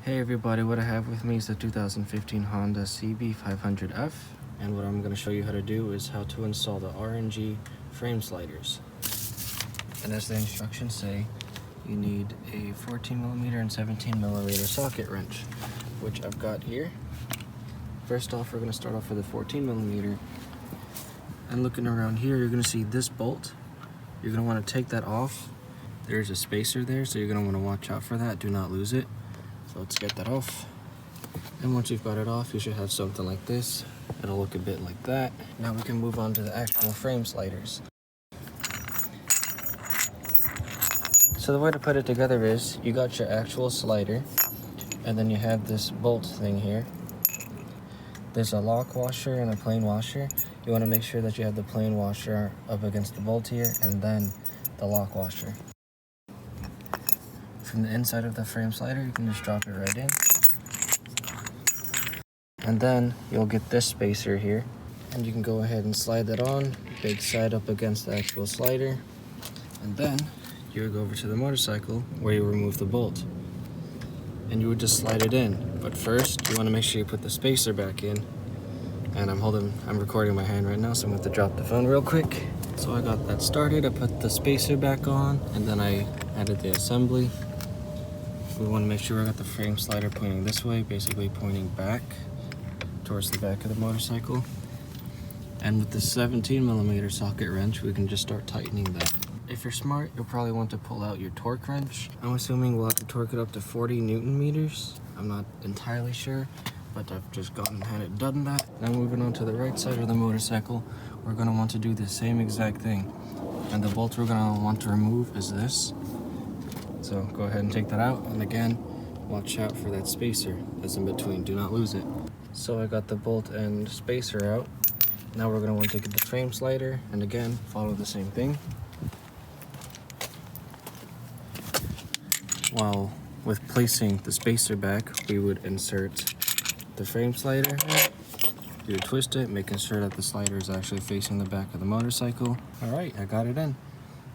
Hey everybody, what I have with me is the 2015 Honda CB500F, and what I'm going to show you how to do is how to install the RNG frame sliders. And as the instructions say, you need a 14mm and 17mm socket wrench, which I've got here. First off, we're going to start off with a 14mm, and looking around here, you're going to see this bolt. You're going to want to take that off. There's a spacer there, so you're going to want to watch out for that. Do not lose it. So let's get that off. And once you've got it off, you should have something like this. It'll look a bit like that. Now we can move on to the actual frame sliders. So the way to put it together is, you got your actual slider, and then you have this bolt thing here. There's a lock washer and a plain washer. You want to make sure that you have the plain washer up against the bolt here, and then the lock washer. From the inside of the frame slider, you can just drop it right in. And then you'll get this spacer here, and you can go ahead and slide that on, big side up against the actual slider. And then you would go over to the motorcycle where you remove the bolt, and you would just slide it in. But first, you want to make sure you put the spacer back in. And I'm recording my hand right now, so I'm going to drop the phone real quick. So I got that started. I put the spacer back on, and then I added the assembly. We want to make sure we got the frame slider pointing this way, basically pointing back towards the back of the motorcycle. And with the 17mm socket wrench, we can just start tightening that. If you're smart, you'll probably want to pull out your torque wrench. I'm assuming we'll have to torque it up to 40 Newton meters. I'm not entirely sure, but I've just gone ahead and done that. Now moving on to the right side of the motorcycle, we're going to want to do the same exact thing. And the bolt we're going to want to remove is this. So go ahead and take that out, and again, watch out for that spacer that's in between. Do not lose it. So I got the bolt and spacer out. Now we're going to want to get the frame slider, and again, follow the same thing. While with placing the spacer back, we would insert the frame slider. You would twist it, making sure that the slider is actually facing the back of the motorcycle. All right, I got it in.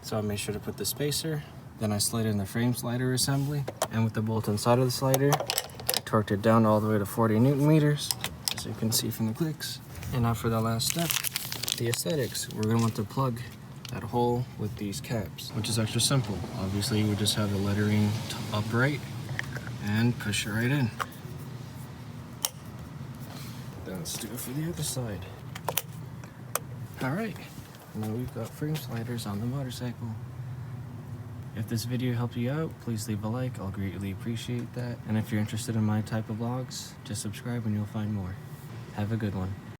So I made sure to put the spacer. Then I slid in the frame slider assembly, and with the bolt inside of the slider, I torqued it down all the way to 40 Newton meters, as you can see from the clicks. And now for the last step, the aesthetics. We're going to want to plug that hole with these caps, which is extra simple. Obviously, you would just have the lettering upright and push it right in. Then let's do it for the other side. All right, now we've got frame sliders on the motorcycle. If this video helped you out, please leave a like. I'll greatly appreciate that. And if you're interested in my type of vlogs, just subscribe and you'll find more. Have a good one.